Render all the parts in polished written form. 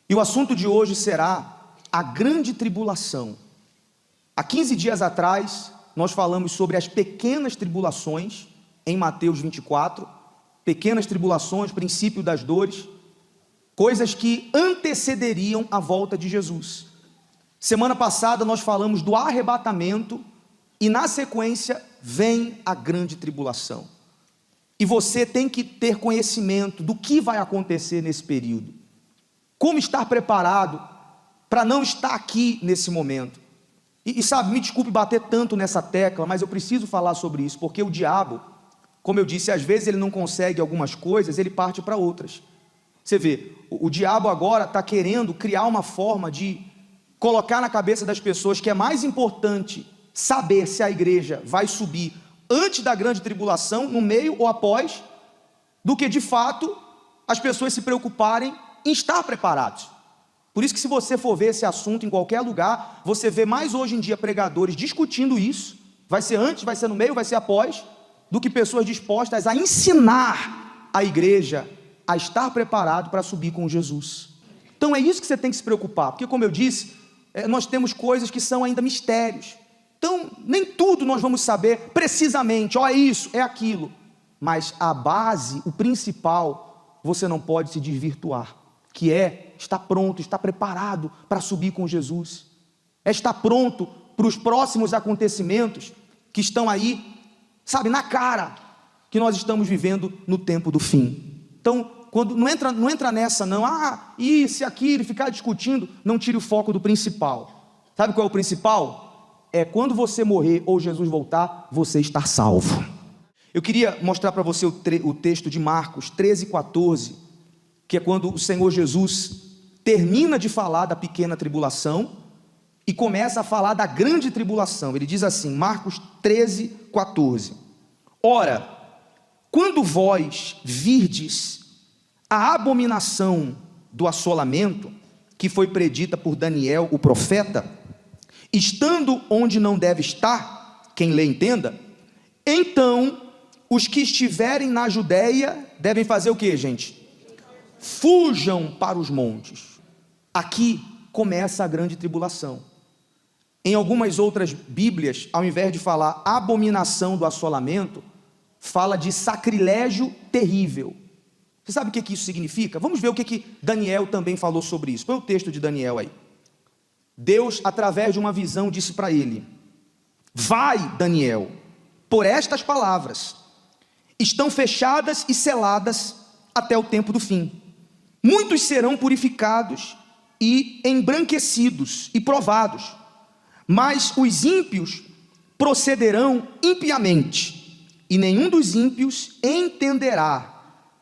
E o assunto de hoje será a grande tribulação. Há 15 dias atrás, nós falamos sobre as pequenas tribulações, em Mateus 24, pequenas tribulações, princípio das dores, coisas que antecederiam a volta de Jesus. Semana passada nós falamos do arrebatamento e na sequência vem a grande tribulação. E você tem que ter conhecimento do que vai acontecer nesse período. Como estar preparado para não estar aqui nesse momento. E sabe, me desculpe bater tanto nessa tecla, mas eu preciso falar sobre isso, porque o diabo, como eu disse, às vezes ele não consegue algumas coisas, ele parte para outras. Você vê, o diabo agora está querendo criar uma forma de colocar na cabeça das pessoas que é mais importante saber se a igreja vai subir antes da grande tribulação, no meio ou após, do que de fato as pessoas se preocuparem em estar preparados. Por isso que se você for ver esse assunto em qualquer lugar, você vê mais hoje em dia pregadores discutindo isso, vai ser antes, vai ser no meio, vai ser após, do que pessoas dispostas a ensinar a igreja a estar preparado para subir com Jesus. Então é isso que você tem que se preocupar, porque como eu disse, nós temos coisas que são ainda mistérios. Então nem tudo nós vamos saber precisamente, é isso, é aquilo. Mas a base, o principal, você não pode se desvirtuar, que é estar pronto, estar preparado para subir com Jesus. É estar pronto para os próximos acontecimentos que estão aí, sabe, na cara, que nós estamos vivendo no tempo do fim. Então, quando não entra nessa não, isso e aquilo, ficar discutindo, não tire o foco do principal. Sabe qual é o principal? É quando você morrer ou Jesus voltar, você estar salvo. Eu queria mostrar para você o texto de Marcos 13:14, que é quando o Senhor Jesus termina de falar da pequena tribulação e começa a falar da grande tribulação. Ele diz assim, Marcos 13:14: Ora, quando vós virdes a abominação do assolamento, que foi predita por Daniel, o profeta, estando onde não deve estar, quem lê entenda, então os que estiverem na Judéia devem fazer o que, gente? Fujam para os montes. Aqui começa a grande tribulação. Em algumas outras Bíblias, ao invés de falar abominação do assolamento, fala de sacrilégio terrível. Você sabe o que isso significa? Vamos ver o que Daniel também falou sobre isso. Põe o texto de Daniel aí. Deus, através de uma visão, disse para ele: vai, Daniel, por estas palavras, estão fechadas e seladas até o tempo do fim. Muitos serão purificados e embranquecidos e provados, mas os ímpios procederão impiamente, e nenhum dos ímpios entenderá.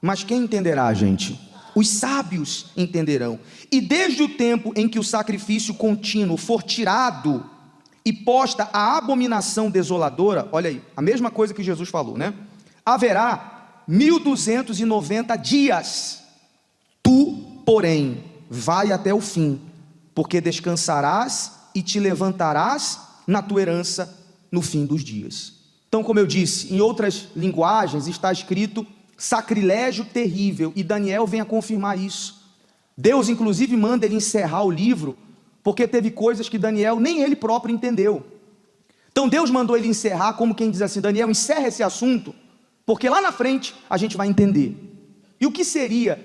Mas quem entenderá, gente? Os sábios entenderão. E desde o tempo em que o sacrifício contínuo for tirado e posta a abominação desoladora, olha aí, a mesma coisa que Jesus falou, né? Haverá 1290 dias. Tu, porém, vai até o fim, porque descansarás e te levantarás na tua herança no fim dos dias. Então, como eu disse, em outras linguagens está escrito sacrilégio terrível, e Daniel vem a confirmar isso. Deus inclusive manda ele encerrar o livro, porque teve coisas que Daniel nem ele próprio entendeu. Então Deus mandou ele encerrar, como quem diz assim: Daniel, encerra esse assunto, porque lá na frente a gente vai entender. E o que seria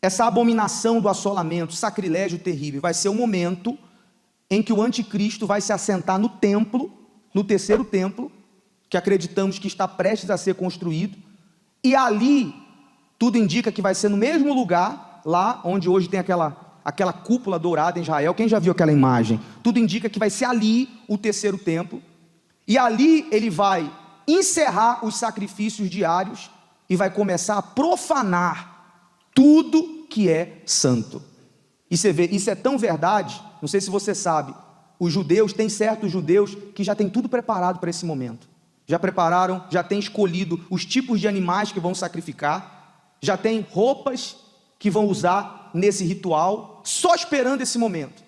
essa abominação do assolamento, sacrilégio terrível? Vai ser o momento em que o anticristo vai se assentar no templo, no terceiro templo, que acreditamos que está prestes a ser construído, e ali, tudo indica que vai ser no mesmo lugar, lá onde hoje tem aquela cúpula dourada em Israel. Quem já viu aquela imagem? Tudo indica que vai ser ali o terceiro templo, e ali ele vai encerrar os sacrifícios diários, e vai começar a profanar tudo que é santo. E você vê, isso é tão verdade, não sei se você sabe, os judeus, tem certos judeus que já tem tudo preparado para esse momento. Já prepararam, já tem escolhido os tipos de animais que vão sacrificar, já tem roupas que vão usar nesse ritual, só esperando esse momento.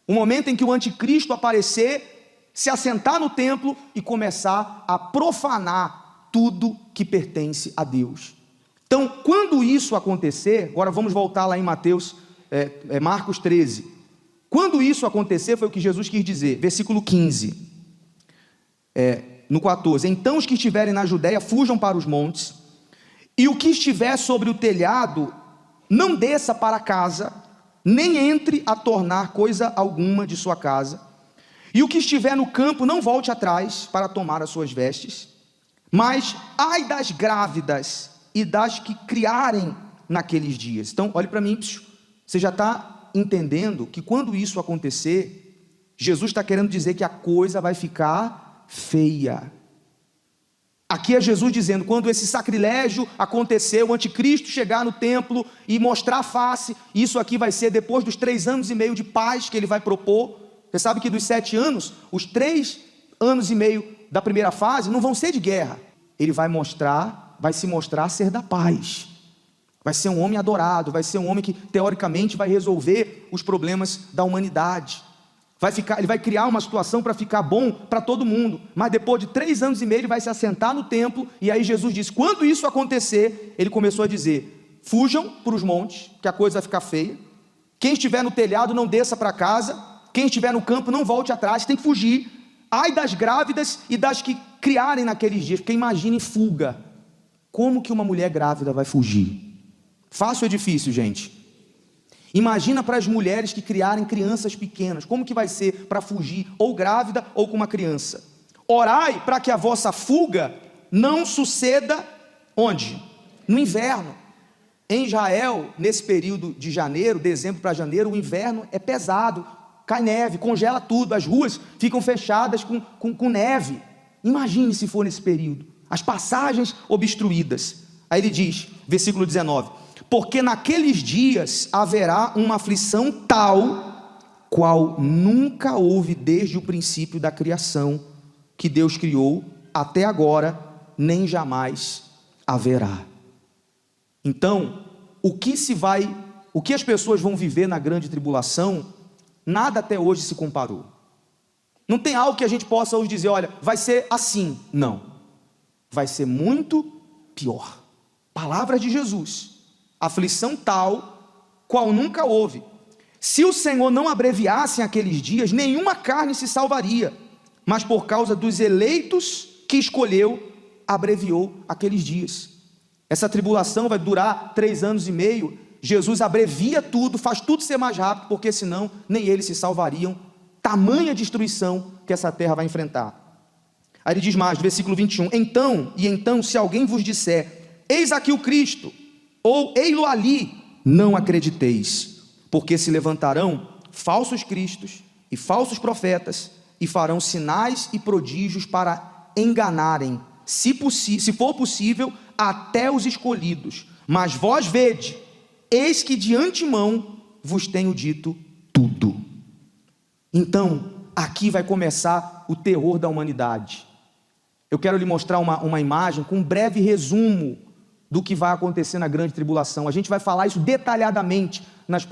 O momento em que o anticristo aparecer, se assentar no templo e começar a profanar tudo que pertence a Deus. Então, quando isso acontecer, agora vamos voltar lá em Mateus Marcos 13. Quando isso acontecer, foi o que Jesus quis dizer, versículo 15, no 14, então os que estiverem na Judéia fujam para os montes, e o que estiver sobre o telhado, não desça para casa, nem entre a tornar coisa alguma de sua casa, e o que estiver no campo, não volte atrás para tomar as suas vestes, mas ai das grávidas e das que criarem naqueles dias. Então, olhe para mim, você já está entendendo que quando isso acontecer, Jesus está querendo dizer que a coisa vai ficar feia. Aqui é Jesus dizendo, quando esse sacrilégio acontecer, o anticristo chegar no templo e mostrar a face, isso aqui vai ser depois dos 3 anos e meio de paz que ele vai propor. Você sabe que dos 7 anos, os 3 anos e meio da primeira fase não vão ser de guerra. Ele vai se mostrar ser da paz. Vai ser um homem adorado, vai ser um homem que teoricamente vai resolver os problemas da humanidade. Ele vai criar uma situação para ficar bom para todo mundo, mas depois de 3 anos e meio ele vai se assentar no templo, e aí Jesus disse, quando isso acontecer, ele começou a dizer, fujam para os montes, que a coisa vai ficar feia, quem estiver no telhado não desça para casa, quem estiver no campo não volte atrás, tem que fugir, ai das grávidas e das que criarem naqueles dias, porque imagine fuga, como que uma mulher grávida vai fugir? Fácil ou difícil, gente? Imagina para as mulheres que criarem crianças pequenas, como que vai ser para fugir, ou grávida ou com uma criança? Orai para que a vossa fuga não suceda, onde? No inverno. Em Israel, nesse período de janeiro, dezembro para janeiro, o inverno é pesado, cai neve, congela tudo, as ruas ficam fechadas com neve. Imagine se for nesse período, as passagens obstruídas. Aí ele diz, versículo 19, porque naqueles dias haverá uma aflição tal, qual nunca houve desde o princípio da criação, que Deus criou, até agora, nem jamais haverá. Então, o que as pessoas vão viver na grande tribulação, nada até hoje se comparou. Não tem algo que a gente possa hoje dizer, olha, vai ser assim. Não, vai ser muito pior. Palavras de Jesus, aflição tal, qual nunca houve. Se o Senhor não abreviasse aqueles dias, nenhuma carne se salvaria, mas por causa dos eleitos que escolheu, abreviou aqueles dias. Essa tribulação vai durar 3 anos e meio, Jesus abrevia tudo, faz tudo ser mais rápido, porque senão nem eles se salvariam, tamanha destruição que essa terra vai enfrentar. Aí ele diz mais, versículo 21, então se alguém vos disser, eis aqui o Cristo, ou ei-lo ali, não acrediteis, porque se levantarão falsos cristos e falsos profetas, e farão sinais e prodígios para enganarem, se for possível, até os escolhidos. Mas vós vede, eis que de antemão vos tenho dito tudo. Então, aqui vai começar o terror da humanidade. Eu quero lhe mostrar uma imagem com um breve resumo do que vai acontecer na grande tribulação. A gente vai falar isso detalhadamente nos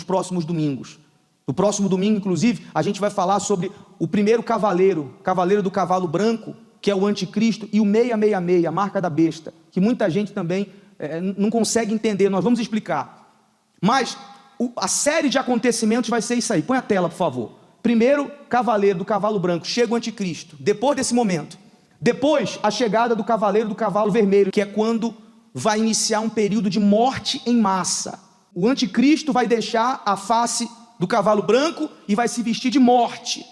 próximos domingos. No próximo domingo, inclusive, a gente vai falar sobre o primeiro cavaleiro do cavalo branco, que é o anticristo, e o 666, a marca da besta, que muita gente também não consegue entender. Nós vamos explicar. Mas a série de acontecimentos vai ser isso aí. Põe a tela, por favor. Primeiro cavaleiro do cavalo branco, chega o anticristo. Depois desse momento, depois a chegada do cavaleiro do cavalo vermelho, que é quando vai iniciar um período de morte em massa. O anticristo vai deixar a face do cavalo branco e vai se vestir de morte.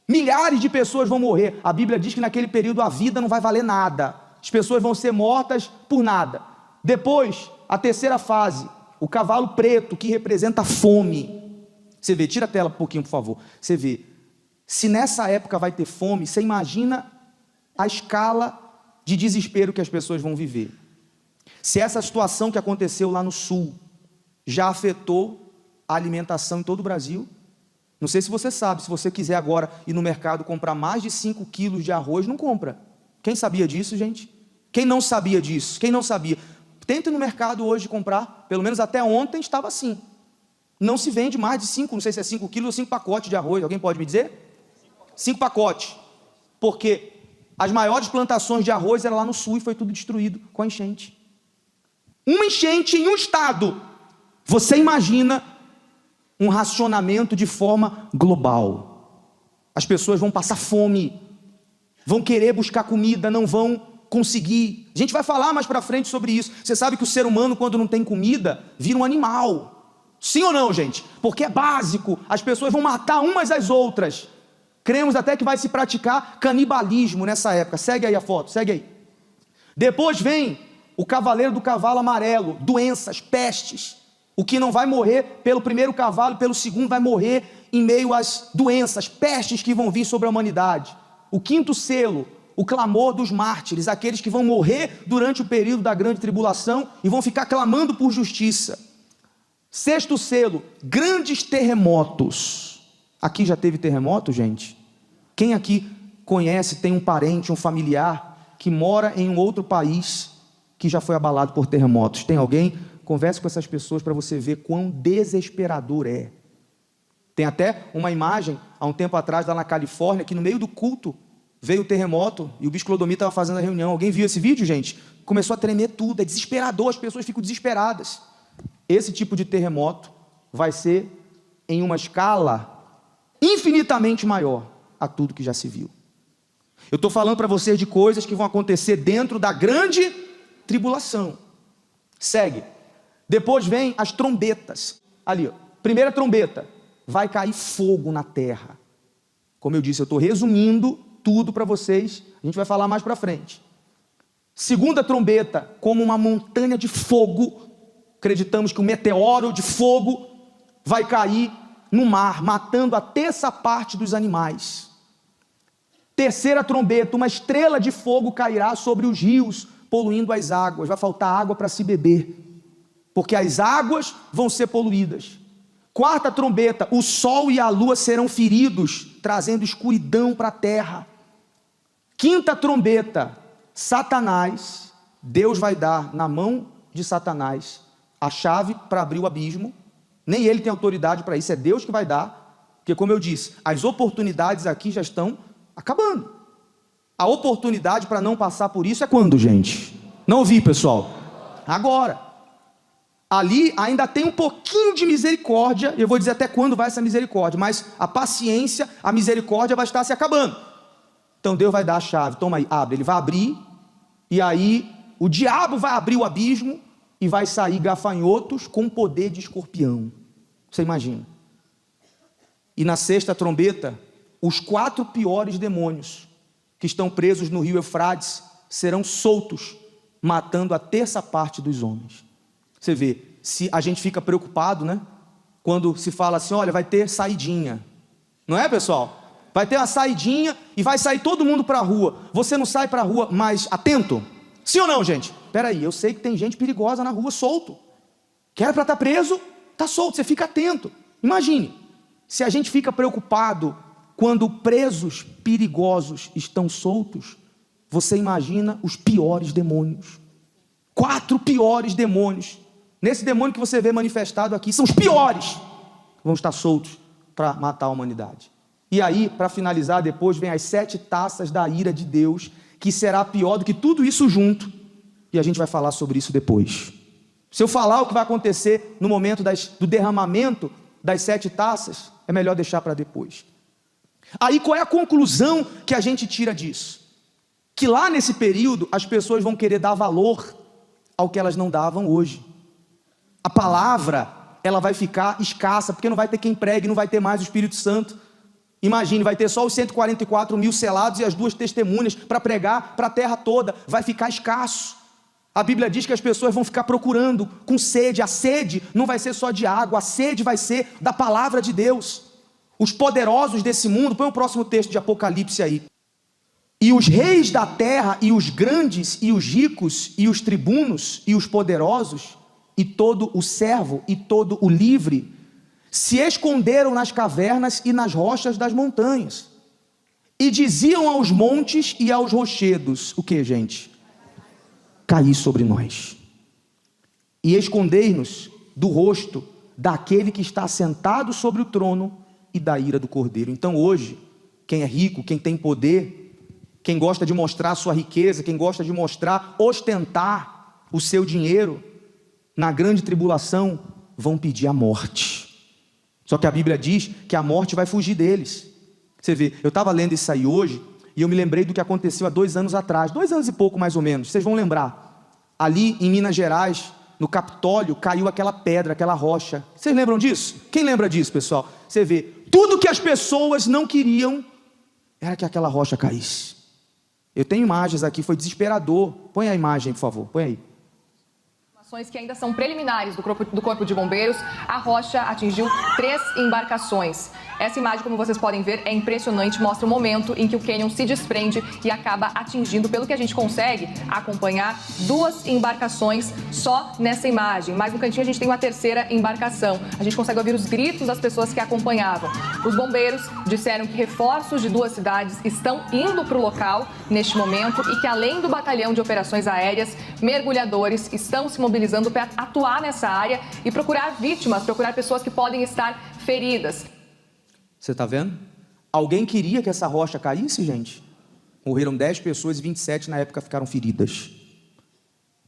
Milhares de pessoas vão morrer. A Bíblia diz que naquele período a vida não vai valer nada. As pessoas vão ser mortas por nada. Depois, a terceira fase, o cavalo preto, que representa a fome. Você vê, tira a tela um pouquinho, por favor. Você vê, se nessa época vai ter fome, você imagina a escala de desespero que as pessoas vão viver. Se essa situação que aconteceu lá no sul já afetou a alimentação em todo o Brasil, não sei se você sabe, se você quiser agora ir no mercado comprar mais de 5 quilos de arroz, não compra. Quem sabia disso, gente? Quem não sabia disso? Quem não sabia? Tente no mercado hoje comprar, pelo menos até ontem estava assim. Não se vende mais de 5, não sei se é 5 quilos ou 5 pacotes de arroz, alguém pode me dizer? 5 pacotes, porque as maiores plantações de arroz eram lá no sul e foi tudo destruído com a enchente. Uma enchente em um estado Você imagina um racionamento de forma global. As pessoas vão passar fome, vão querer buscar comida, não vão conseguir. A gente vai falar mais para frente sobre isso. Você sabe que o ser humano, quando não tem comida, vira um animal. Sim ou não, gente? Porque é básico. As pessoas vão matar umas às outras. Cremos até que vai se praticar canibalismo nessa época. Segue aí a foto, segue aí. Depois vem o cavaleiro do cavalo amarelo, doenças, pestes. O que não vai morrer pelo primeiro cavalo, pelo segundo vai morrer em meio às doenças, pestes que vão vir sobre a humanidade. O quinto selo, o clamor dos mártires, aqueles que vão morrer durante o período da grande tribulação e vão ficar clamando por justiça. Sexto selo, grandes terremotos. Aqui já teve terremoto, gente? Quem aqui conhece, tem um parente, um familiar que mora em um outro país que já foi abalado por terremotos? Tem alguém? Converse com essas pessoas para você ver quão desesperador é. Tem até uma imagem, há um tempo atrás, lá na Califórnia, que no meio do culto veio o terremoto e o bispo Clodomir estava fazendo a reunião. Alguém viu esse vídeo, gente? Começou a tremer tudo, é desesperador, as pessoas ficam desesperadas. Esse tipo de terremoto vai ser em uma escala infinitamente maior a tudo que já se viu. Eu estou falando para vocês de coisas que vão acontecer dentro da grande tribulação. Segue. Depois vem as trombetas. Ali, ó. Primeira trombeta, vai cair fogo na terra. Como eu disse, eu estou resumindo tudo para vocês, a gente vai falar mais para frente. Segunda trombeta, como uma montanha de fogo, acreditamos que um meteoro de fogo vai cair no mar, matando a terça parte dos animais. Terceira trombeta, uma estrela de fogo cairá sobre os rios, poluindo as águas, vai faltar água para se beber, porque as águas vão ser poluídas. Quarta trombeta, o sol e a lua serão feridos, trazendo escuridão para a terra. Quinta trombeta, Satanás, Deus vai dar na mão de Satanás a chave para abrir o abismo. Nem ele tem autoridade para isso, é Deus que vai dar, porque como eu disse, as oportunidades aqui já estão acabando. A oportunidade para não passar por isso é quando, gente? Não ouvi, pessoal? Agora. Ali ainda tem um pouquinho de misericórdia, eu vou dizer até quando vai essa misericórdia, mas a paciência, a misericórdia vai estar se acabando. Então Deus vai dar a chave, toma aí, abre, ele vai abrir, e aí o diabo vai abrir o abismo, e vai sair gafanhotos com poder de escorpião. Você imagina? E na sexta trombeta, os 4 piores demônios, que estão presos no rio Eufrates, serão soltos, matando a terça parte dos homens. Você vê, se a gente fica preocupado, né? Quando se fala assim, olha, vai ter saidinha. Não é, pessoal? Vai ter uma saidinha e vai sair todo mundo para a rua. Você não sai para a rua mais atento? Sim ou não, gente? Espera aí, eu sei que tem gente perigosa na rua solto. Que era para estar preso, está solto, você fica atento. Imagine, se a gente fica preocupado quando presos perigosos estão soltos, você imagina os piores demônios. 4 piores demônios. Nesse demônio que você vê manifestado aqui, são os piores, vão estar soltos para matar a humanidade. E aí, para finalizar, depois vem as 7 taças da ira de Deus, que será pior do que tudo isso junto, e a gente vai falar sobre isso depois. Se eu falar o que vai acontecer no momento do derramamento das 7 taças, é melhor deixar para depois. Aí qual é a conclusão que a gente tira disso? Que lá nesse período, as pessoas vão querer dar valor ao que elas não davam hoje. A palavra, ela vai ficar escassa, porque não vai ter quem pregue, não vai ter mais o Espírito Santo. Imagine, vai ter só os 144 mil selados e as 2 testemunhas para pregar para a terra toda, vai ficar escasso. A Bíblia diz que as pessoas vão ficar procurando com sede. A sede não vai ser só de água, a sede vai ser da palavra de Deus. Os poderosos desse mundo, põe o próximo texto de Apocalipse aí. E os reis da terra, e os grandes, e os ricos, e os tribunos, e os poderosos, e todo o servo, e todo o livre, se esconderam nas cavernas e nas rochas das montanhas, e diziam aos montes e aos rochedos, o que, gente? Caí sobre nós, e escondei-nos do rosto daquele que está sentado sobre o trono e da ira do Cordeiro. Então hoje, quem é rico, quem tem poder, quem gosta de mostrar a sua riqueza, quem gosta de mostrar, ostentar o seu dinheiro, na grande tribulação, vão pedir a morte. Só que a Bíblia diz que a morte vai fugir deles. Você vê, eu estava lendo isso aí hoje, e eu me lembrei do que aconteceu há 2 anos atrás, 2 anos e pouco mais ou menos, vocês vão lembrar. Ali em Minas Gerais, no Capitólio, caiu aquela pedra, aquela rocha. Vocês lembram disso? Quem lembra disso, pessoal? Você vê, tudo que as pessoas não queriam era que aquela rocha caísse. Eu tenho imagens aqui, foi desesperador. Põe a imagem, por favor, põe aí. Que ainda são preliminares do Corpo de Bombeiros, a rocha atingiu 3 embarcações. Essa imagem, como vocês podem ver, é impressionante, mostra o momento em que o cânion se desprende e acaba atingindo, pelo que a gente consegue acompanhar, 2 embarcações só nessa imagem. Mas no cantinho a gente tem uma 3ª embarcação. A gente consegue ouvir os gritos das pessoas que acompanhavam. Os bombeiros disseram que reforços de 2 cidades estão indo para o local neste momento e que, além do batalhão de operações aéreas, mergulhadores estão se mobilizando para atuar nessa área e procurar vítimas, procurar pessoas que podem estar feridas. Você está vendo? Alguém queria que essa rocha caísse, gente? Morreram 10 pessoas e 27 na época ficaram feridas.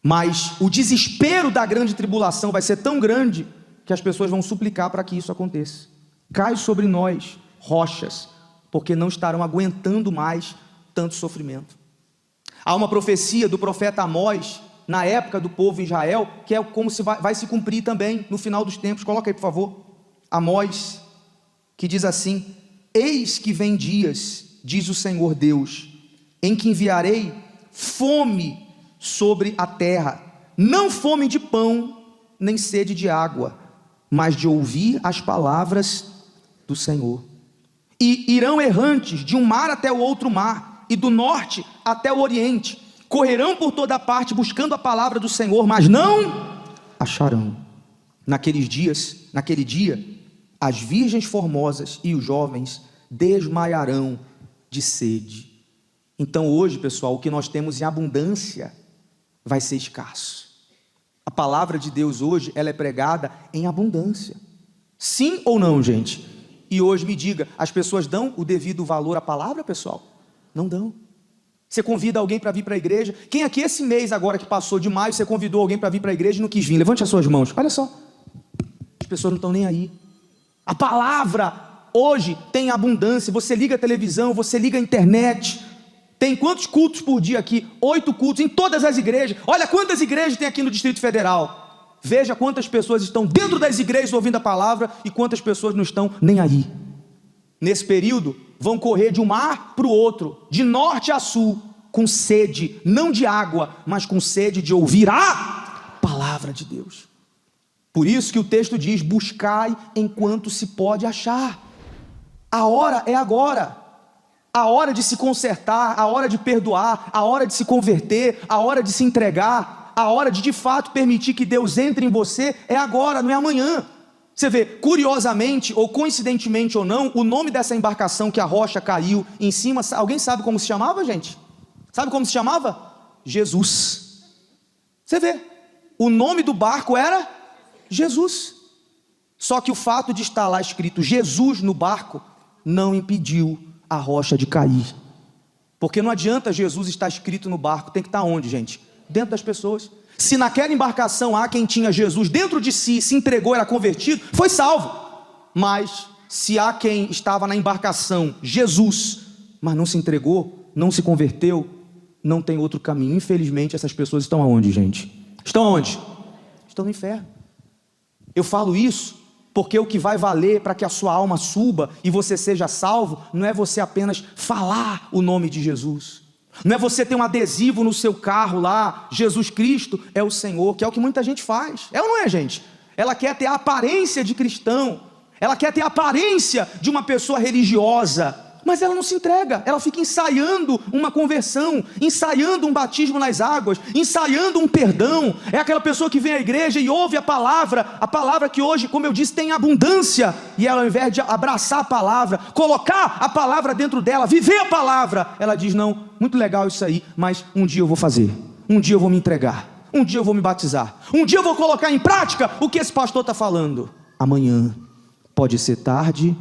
Mas o desespero da grande tribulação vai ser tão grande que as pessoas vão suplicar para que isso aconteça. Cai sobre nós rochas, porque não estarão aguentando mais tanto sofrimento. Há uma profecia do profeta Amós, na época do povo Israel, que é como se vai se cumprir também no final dos tempos. Coloca aí, por favor. Amós, que diz assim: eis que vem dias, diz o Senhor Deus, em que enviarei fome sobre a terra, não fome de pão, nem sede de água, mas de ouvir as palavras do Senhor. E irão errantes de um mar até o outro mar, e do norte até o oriente, correrão por toda parte buscando a palavra do Senhor, mas não acharão. Naquele dia, as virgens formosas e os jovens desmaiarão de sede. Então hoje, pessoal, o que nós temos em abundância vai ser escasso. A palavra de Deus hoje, ela é pregada em abundância. Sim ou não, gente? E hoje me diga, as pessoas dão o devido valor à palavra, pessoal? Não dão. Você convida alguém para vir para a igreja? Quem aqui esse mês agora que passou de maio, você convidou alguém para vir para a igreja e não quis vir? Levante as suas mãos. Olha só. As pessoas não estão nem aí. A palavra hoje tem abundância. Você liga a televisão, você liga a internet. Tem quantos cultos por dia aqui? 8 cultos em todas as igrejas. Olha quantas igrejas tem aqui no Distrito Federal. Veja quantas pessoas estão dentro das igrejas ouvindo a palavra e quantas pessoas não estão nem aí. Nesse período, vão correr de um mar para o outro, de norte a sul, com sede, não de água, mas com sede de ouvir a palavra de Deus. Por isso que o texto diz: buscai enquanto se pode achar. A hora é agora. A hora de se consertar, a hora de perdoar, a hora de se converter, a hora de se entregar, a hora de fato permitir que Deus entre em você é agora, não é amanhã. Você vê, curiosamente ou coincidentemente ou não, o nome dessa embarcação que a rocha caiu em cima, alguém sabe como se chamava, gente? Sabe como se chamava? Jesus. Você vê, o nome do barco era Jesus. Só que o fato de estar lá escrito Jesus no barco não impediu a rocha de cair. Porque não adianta Jesus estar escrito no barco, tem que estar onde, gente? Dentro das pessoas. Se naquela embarcação há quem tinha Jesus dentro de si, se entregou, era convertido, foi salvo. Mas se há quem estava na embarcação, Jesus, mas não se entregou, não se converteu, não tem outro caminho. Infelizmente essas pessoas estão aonde, gente? Estão aonde? Estão no inferno. Eu falo isso porque o que vai valer para que a sua alma suba e você seja salvo, não é você apenas falar o nome de Jesus. Não é você ter um adesivo no seu carro lá, Jesus Cristo é o Senhor, que é o que muita gente faz. É ou não é, gente? Ela quer ter a aparência de cristão, ela quer ter a aparência de uma pessoa religiosa, mas ela não se entrega, ela fica ensaiando uma conversão, ensaiando um batismo nas águas, ensaiando um perdão. É aquela pessoa que vem à igreja e ouve a palavra que hoje, como eu disse, tem abundância, e ela, ao invés de abraçar a palavra, colocar a palavra dentro dela, viver a palavra, ela diz: não, muito legal isso aí, mas um dia eu vou fazer, um dia eu vou me entregar, um dia eu vou me batizar, um dia eu vou colocar em prática o que esse pastor está falando. Amanhã pode ser tarde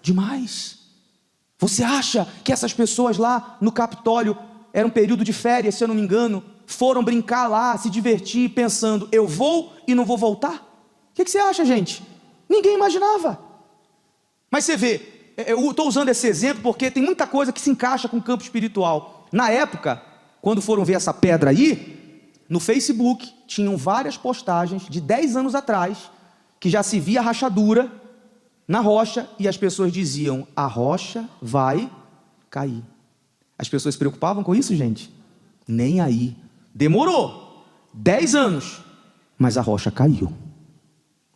demais. Você acha que essas pessoas lá no Capitólio, era um período de férias, se eu não me engano, foram brincar lá, se divertir, pensando: eu vou e não vou voltar? O que você acha, gente? Ninguém imaginava. Mas você vê, eu estou usando esse exemplo porque tem muita coisa que se encaixa com o campo espiritual. Na época, quando foram ver essa pedra aí, no Facebook tinham várias postagens de 10 anos atrás, que já se via rachadura na rocha, e as pessoas diziam, a rocha vai cair. As pessoas se preocupavam com isso, gente? Nem aí. Demorou 10 anos, mas a rocha caiu.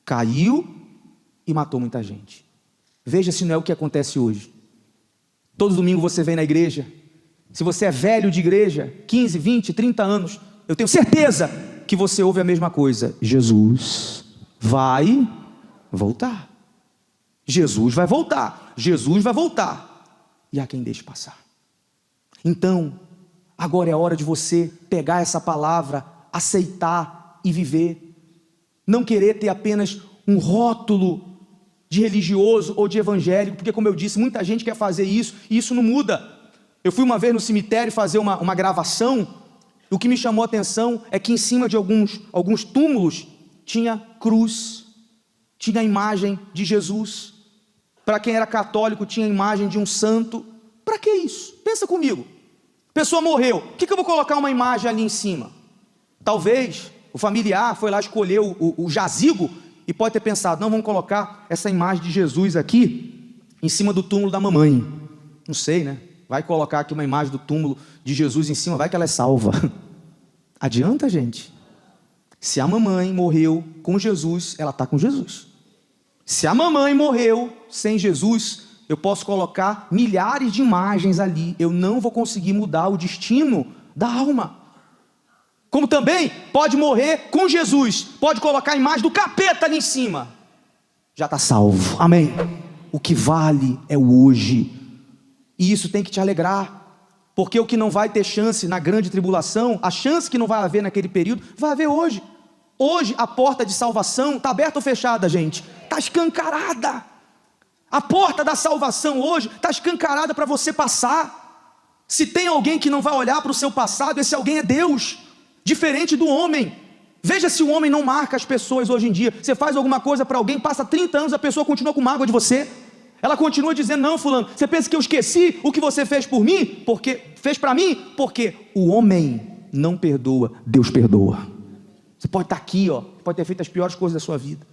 Caiu e matou muita gente. Veja se não é o que acontece hoje. Todo domingo você vem na igreja. Se você é velho de igreja, 15, 20, 30 anos, eu tenho certeza que você ouve a mesma coisa. Jesus vai voltar. Jesus vai voltar. Jesus vai voltar. E há quem deixe passar. Então, agora é hora de você pegar essa palavra, aceitar e viver. Não querer ter apenas um rótulo de religioso ou de evangélico, porque, como eu disse, muita gente quer fazer isso e isso não muda. Eu fui uma vez no cemitério fazer uma gravação, e o que me chamou a atenção é que em cima de alguns túmulos tinha cruz, tinha a imagem de Jesus. Para quem era católico, tinha a imagem de um santo. Para que isso? Pensa comigo. A pessoa morreu, por que eu vou colocar uma imagem ali em cima? Talvez o familiar foi lá escolher o jazigo e pode ter pensado, não, vamos colocar essa imagem de Jesus aqui em cima do túmulo da mamãe. Não sei, né? Vai colocar aqui uma imagem do túmulo de Jesus em cima, vai que ela é salva. Adianta, gente? Se a mamãe morreu com Jesus, ela está com Jesus. Se a mamãe morreu sem Jesus, eu posso colocar milhares de imagens ali, eu não vou conseguir mudar o destino da alma. Como também pode morrer com Jesus, pode colocar a imagem do capeta ali em cima, já está salvo, amém? O que vale é o hoje, e isso tem que te alegrar, porque o que não vai ter chance na grande tribulação, a chance que não vai haver naquele período, vai haver hoje. Hoje a porta de salvação está aberta ou fechada, gente? Está escancarada. A porta da salvação hoje está escancarada para você passar. Se tem alguém que não vai olhar para o seu passado, esse alguém é Deus, diferente do homem. Veja se o homem não marca as pessoas hoje em dia. Você faz alguma coisa para alguém, passa 30 anos, a pessoa continua com mágoa de você. Ela continua dizendo, não, fulano, você pensa que eu esqueci o que você fez por mim? Porque fez para mim? Porque o homem não perdoa, Deus perdoa. Você pode estar aqui, pode ter feito as piores coisas da sua vida.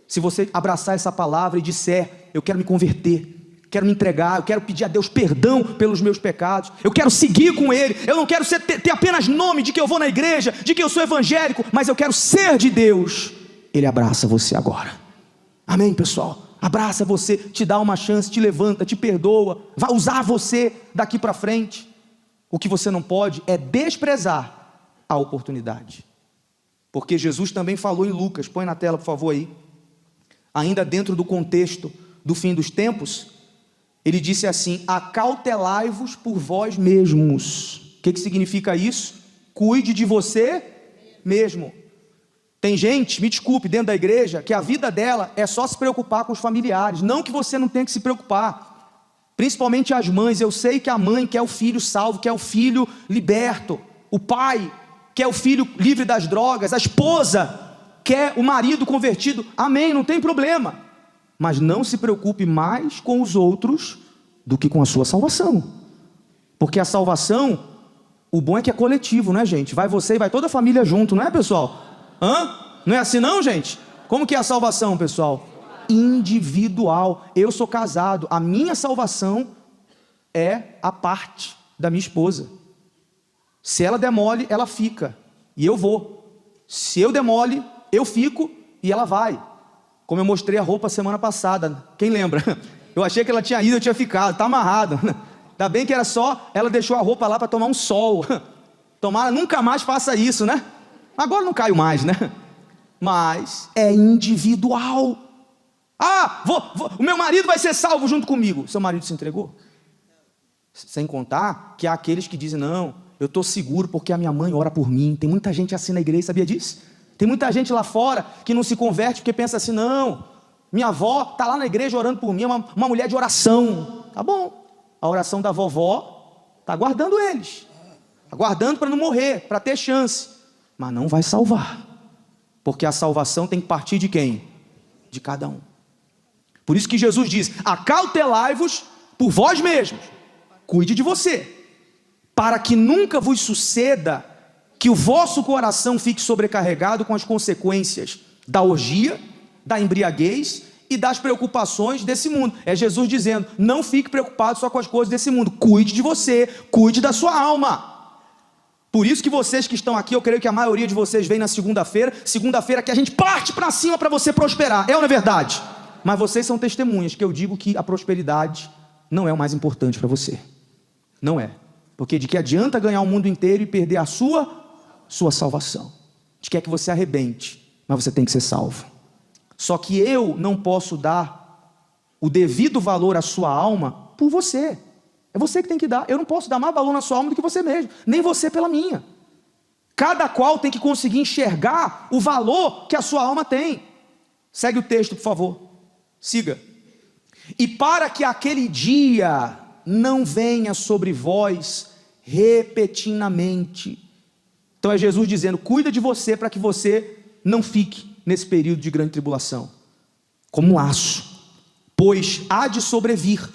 Se você abraçar essa palavra e disser, eu quero me converter, quero me entregar, eu quero pedir a Deus perdão pelos meus pecados, eu quero seguir com Ele, eu não quero ter apenas nome de que eu vou na igreja, de que eu sou evangélico, mas eu quero ser de Deus. Ele abraça você agora. Amém, pessoal? Abraça você, te dá uma chance, te levanta, te perdoa, vai usar você daqui para frente. O que você não pode é desprezar a oportunidade. Porque Jesus também falou em Lucas, põe na tela por favor aí, ainda dentro do contexto do fim dos tempos, ele disse assim, acautelai-vos por vós mesmos. O que significa isso? Cuide de você mesmo. Tem gente, me desculpe, dentro da igreja, que a vida dela é só se preocupar com os familiares, não que você não tenha que se preocupar, principalmente as mães. Eu sei que a mãe quer o filho salvo, quer o filho liberto, o pai quer o filho livre das drogas, a esposa quer o marido convertido, amém, não tem problema, mas não se preocupe mais com os outros do que com a sua salvação, porque a salvação, o bom é que é coletivo, não é, gente? Vai você e vai toda a família junto, não é, pessoal? Não é assim não, gente? Como que é a salvação, pessoal? Individual. Eu sou casado, a minha salvação é a parte da minha esposa. Se ela demole, ela fica, e eu vou. Se eu demole, eu fico, e ela vai. Como eu mostrei a roupa semana passada, quem lembra? Eu achei que ela tinha ido, eu tinha ficado, está amarrado. Ainda bem que era só, ela deixou a roupa lá para tomar um sol. Tomara, nunca mais faça isso, né? Agora não caio mais, né? Mas é individual. O meu marido vai ser salvo junto comigo. Seu marido se entregou? Sem contar que há aqueles que dizem, não, eu estou seguro porque a minha mãe ora por mim. Tem muita gente assim na igreja, sabia disso? Tem muita gente lá fora que não se converte porque pensa assim, não, minha avó está lá na igreja orando por mim, é uma mulher de oração. Tá bom, a oração da vovó está aguardando eles, aguardando para não morrer, para ter chance, mas não vai salvar. Porque a salvação tem que partir de quem? De cada um. Por isso que Jesus diz: acautelai-vos por vós mesmos, cuide de você, para que nunca vos suceda que o vosso coração fique sobrecarregado com as consequências da orgia, da embriaguez e das preocupações desse mundo. É Jesus dizendo: não fique preocupado só com as coisas desse mundo, cuide de você, cuide da sua alma. Por isso que vocês que estão aqui, eu creio que a maioria de vocês vem na segunda-feira que a gente parte para cima para você prosperar, é ou não é verdade? Mas vocês são testemunhas que eu digo que a prosperidade não é o mais importante para você, não é, porque de que adianta ganhar o mundo inteiro e perder a sua salvação? De que é que você arrebente, mas você tem que ser salvo. Só que eu não posso dar o devido valor à sua alma por você. É você que tem que dar. Eu não posso dar mais valor na sua alma do que você mesmo, nem você pela minha. Cada qual tem que conseguir enxergar o valor que a sua alma tem. Segue o texto, por favor. Siga. E para que aquele dia não venha sobre vós repentinamente. Então é Jesus dizendo: cuida de você para que você não fique nesse período de grande tribulação como um laço, pois há de sobrevir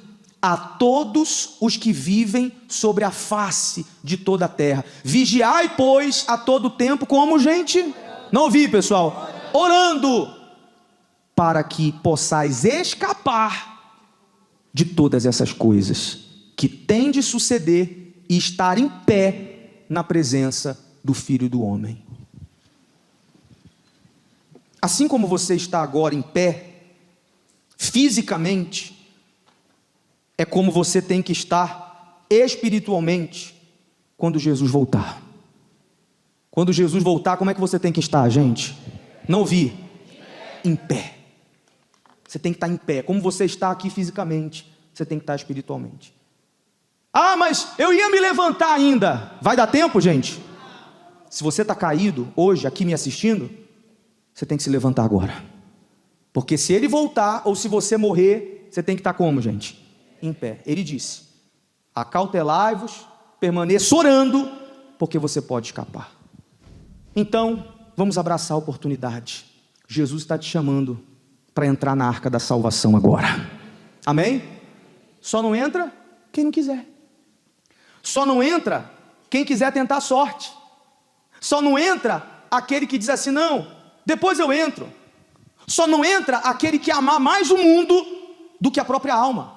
a todos os que vivem sobre a face de toda a terra. Vigiai, pois, a todo tempo, como gente? Não ouvi, pessoal? Orando, para que possais escapar de todas essas coisas que têm de suceder e estar em pé na presença do Filho do Homem. Assim como você está agora em pé, fisicamente, é como você tem que estar espiritualmente quando Jesus voltar. Quando Jesus voltar, como é que você tem que estar, gente? Não ouvi. Em pé. Você tem que estar em pé. Como você está aqui fisicamente, você tem que estar espiritualmente. Ah, mas eu ia me levantar ainda. Vai dar tempo, gente? Se você está caído hoje, aqui me assistindo, você tem que se levantar agora. Porque se ele voltar, ou se você morrer, você tem que estar como, gente? Em pé. Ele disse: acautelai-vos, permaneça orando, porque você pode escapar. Então, vamos abraçar a oportunidade. Jesus está te chamando para entrar na arca da salvação agora. Amém? Só não entra quem não quiser. Só não entra quem quiser tentar sorte. Só não entra aquele que diz assim: não, depois eu entro. Só não entra aquele que amar mais o mundo do que a própria alma.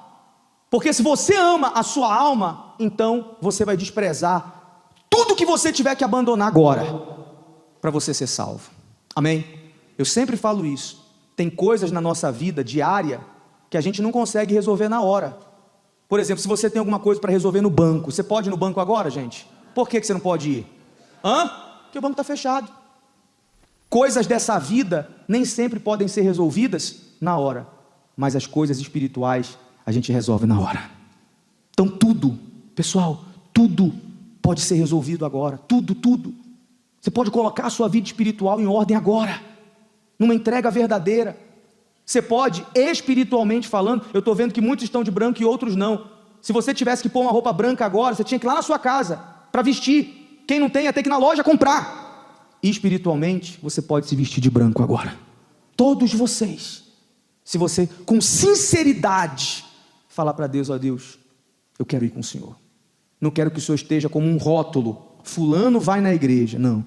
Porque se você ama a sua alma, então você vai desprezar tudo que você tiver que abandonar agora para você ser salvo. Amém? Eu sempre falo isso. Tem coisas na nossa vida diária que a gente não consegue resolver na hora. Por exemplo, se você tem alguma coisa para resolver no banco, você pode ir no banco agora, gente? Por que você não pode ir? Porque o banco está fechado. Coisas dessa vida nem sempre podem ser resolvidas na hora, mas as coisas espirituais a gente resolve na hora. Então tudo, pessoal, tudo pode ser resolvido agora. Tudo. Você pode colocar a sua vida espiritual em ordem agora, numa entrega verdadeira. Você pode, espiritualmente falando, eu estou vendo que muitos estão de branco e outros não. Se você tivesse que pôr uma roupa branca agora, você tinha que ir lá na sua casa para vestir. Quem não tem ia ter que ir na loja comprar. E espiritualmente, você pode se vestir de branco agora. Todos vocês. Se você, com sinceridade, falar para Deus: ó Deus, eu quero ir com o Senhor. Não quero que o Senhor esteja como um rótulo. Fulano vai na igreja. Não.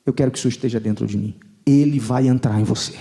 Eu quero que o Senhor esteja dentro de mim. Ele vai entrar em você.